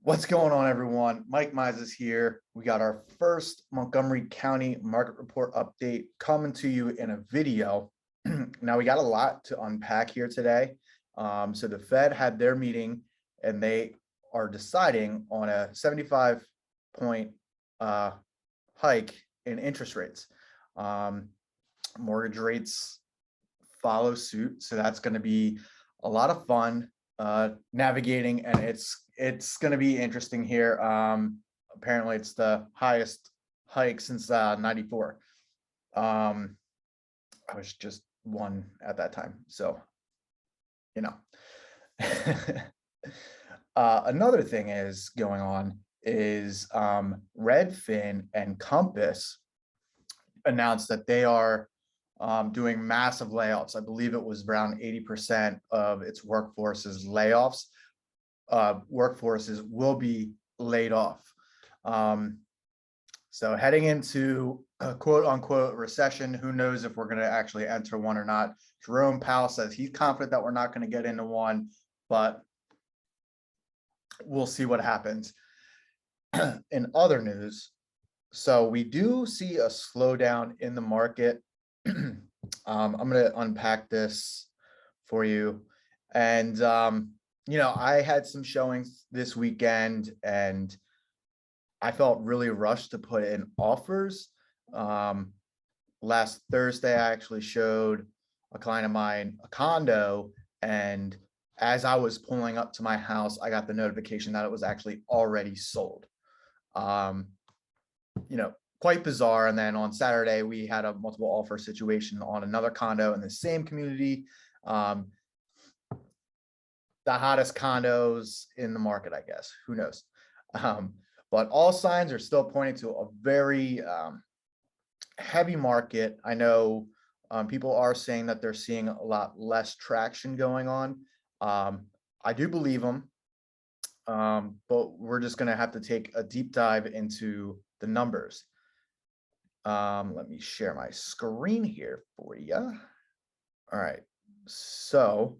What's going on, everyone? Mikesrealsolutions here. We got our first Montgomery County market report update coming to you in a video. Now, we got a lot to unpack here today. So the Fed had their meeting and they are deciding on a 75-point hike in interest rates. Mortgage rates follow suit. So that's going to be a lot of fun navigating, and it's going to be interesting here. Apparently it's the highest hike since 94. I was just one at that time, so you know. Another thing is going on is Redfin and Compass announced that they are doing massive layoffs. I believe it was around 80% of its workforce's layoffs. Workforces will be laid off. So heading into a quote unquote recession, who knows if we're going to actually enter one or not. Jerome Powell says he's confident that we're not going to get into one, but we'll see what happens. In other news, so we do see a slowdown in the market. I'm going to unpack this for you. And, I had some showings this weekend and I felt really rushed to put in offers. Last Thursday, I actually showed a client of mine a condo, and as I was pulling up to my house, I got the notification that it was actually already sold. Quite bizarre. And then on Saturday, we had a multiple offer situation on another condo in the same community. The hottest condos in the market, I guess, who knows? But all signs are still pointing to a very heavy market. I know people are saying that they're seeing a lot less traction going on. I do believe them, but we're just going to have to take a deep dive into the numbers. Let me share my screen here for you. All right, so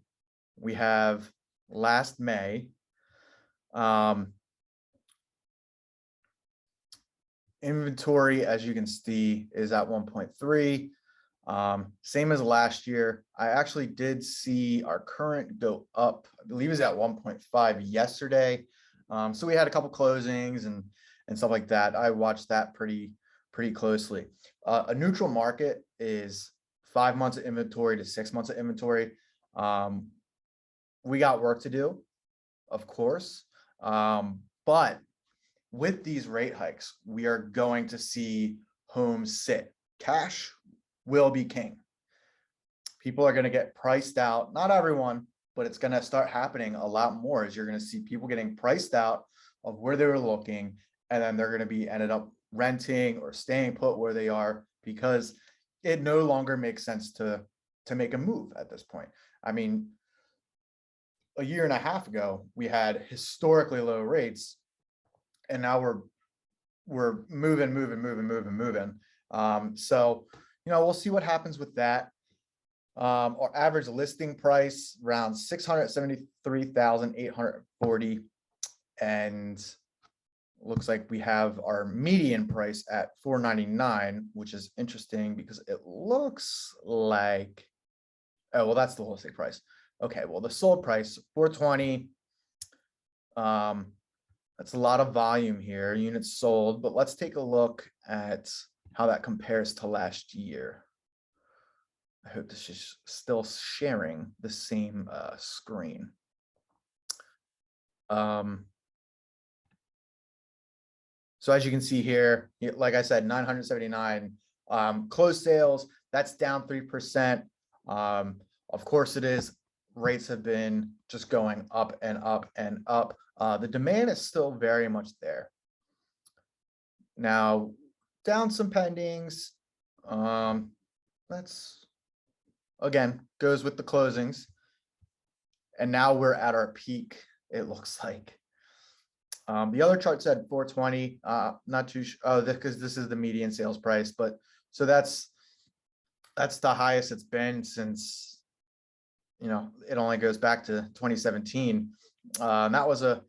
we have last May. Inventory, as you can see, is at 1.3. Same as last year. I actually did see our current go up. I believe is at 1.5 yesterday. So we had a couple closings and stuff like that. I watched that pretty closely. A neutral market is 5 months of inventory to 6 months of inventory. We got work to do, of course, but with these rate hikes, we are going to see homes sit. Cash will be king. People are going to get priced out. Not everyone, but it's going to start happening a lot more, as you're going to see people getting priced out of where they were looking, and then they're going to be ended up renting or staying put where they are, because it no longer makes sense to make a move at this point. I mean, a year and a half ago, we had historically low rates, and now we're moving. So, we'll see what happens with that. Our average listing price around 673,840, and looks like we have our median price at 499, which is interesting because it looks like, oh, well, that's the wholesale price. Okay, well, the sold price 420. That's a lot of volume here, units sold, but let's take a look at how that compares to last year. I hope this is still sharing the same screen. So as you can see here, like I said, 979 closed sales, that's down 3%. Of course it is. Rates have been just going up and up and up. The demand is still very much there. Now, down some pendings. That's, again, goes with the closings. And now we're at our peak, it looks like. The other chart said 420, not too sure, because this is the median sales price, but so that's the highest it's been since, it only goes back to 2017. That was a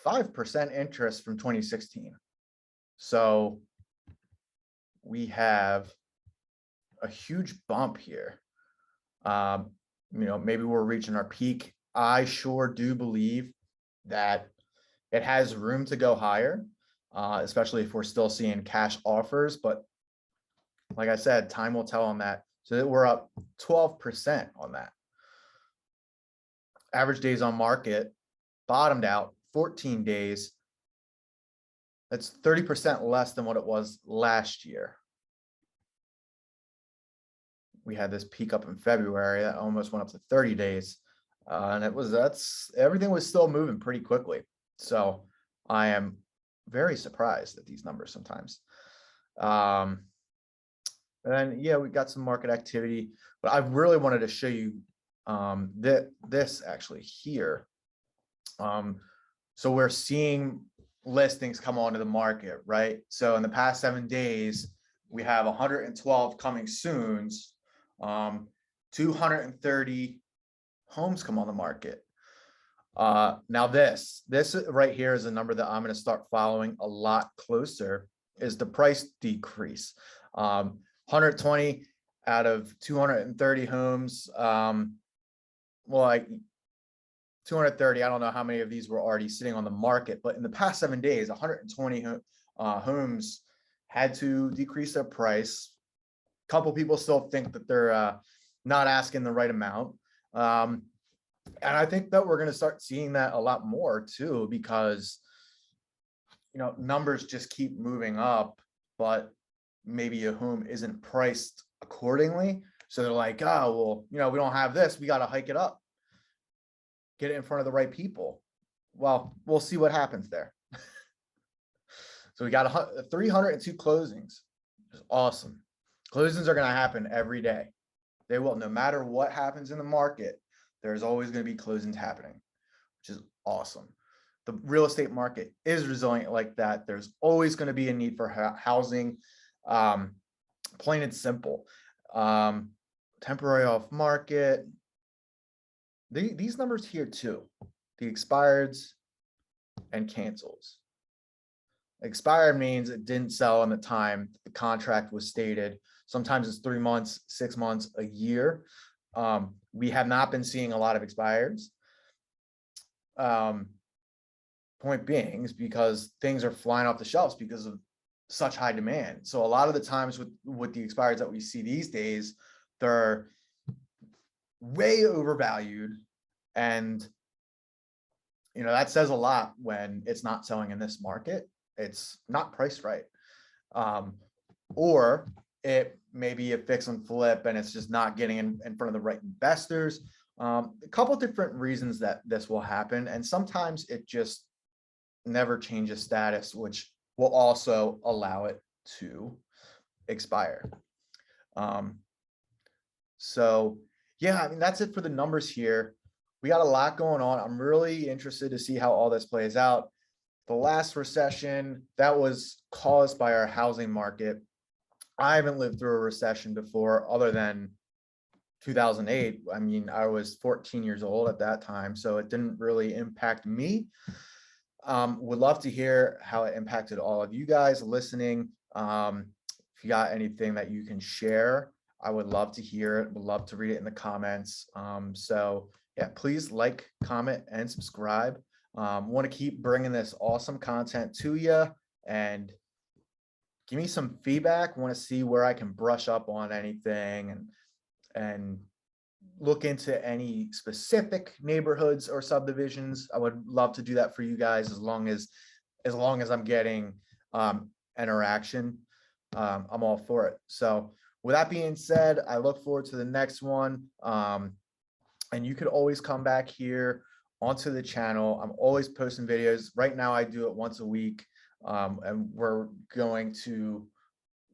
5% interest from 2016. So we have a huge bump here. Maybe we're reaching our peak. I sure do believe that it has room to go higher, especially if we're still seeing cash offers. But like I said, time will tell on that. So we're up 12% on that. Average days on market bottomed out 14 days. That's 30% less than what it was last year. We had this peak up in February that almost went up to 30 days. And everything was still moving pretty quickly. So I am very surprised at these numbers sometimes. And then, yeah, we got some market activity, but I really wanted to show you this actually here. So we're seeing listings come onto the market, right? So in the past 7 days, we have 112 coming soons, 230 homes come on the market. Now this right here is a number that I'm going to start following a lot closer, is the price decrease. 120 out of 230 homes. Like 230, I don't know how many of these were already sitting on the market, but in the past 7 days, 120 homes had to decrease their price. A couple people still think that they're not asking the right amount. And I think that we're going to start seeing that a lot more too, because, numbers just keep moving up, but maybe a home isn't priced accordingly. So they're like, oh, well, we don't have this. We got to hike it up. Get it in front of the right people. Well, we'll see what happens there. So we got 302 closings. Which is awesome. Closings are going to happen every day. They will, no matter what happens in the market, there's always going to be closings happening, which is awesome. The real estate market is resilient like that. There's always going to be a need for housing. Plain and simple. Temporary off market. These numbers here too, the expireds and cancels. Expired means it didn't sell in the time the contract was stated. Sometimes it's 3 months, 6 months, a year. We have not been seeing a lot of expireds. Point being is because things are flying off the shelves because of such high demand. So a lot of the times with the expireds that we see these days, they're way overvalued, and that says a lot when it's not selling in this market. It's not priced right, or it may be a fix and flip and it's just not getting in front of the right investors. A couple of different reasons that this will happen, and sometimes it just never changes status, which will also allow it to expire. So yeah, that's it for the numbers here. We got a lot going on. I'm really interested to see how all this plays out. The last recession, that was caused by our housing market. I haven't lived through a recession before other than 2008. I was 14 years old at that time, so it didn't really impact me. Would love to hear how it impacted all of you guys listening. If you got anything that you can share, I would love to hear it. Would love to read it in the comments. So yeah, please like, comment, and subscribe. Want to keep bringing this awesome content to you, and give me some feedback. Want to see where I can brush up on anything, and look into any specific neighborhoods or subdivisions. I would love to do that for you guys, as long as I'm getting interaction. I'm all for it. So with that being said, I look forward to the next one. And you could always come back here onto the channel. I'm always posting videos. Right now I do it once a week, and we're going to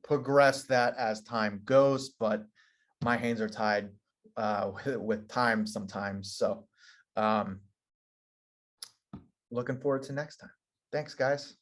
progress that as time goes, but my hands are tied with time sometimes. So looking forward to next time. Thanks, guys.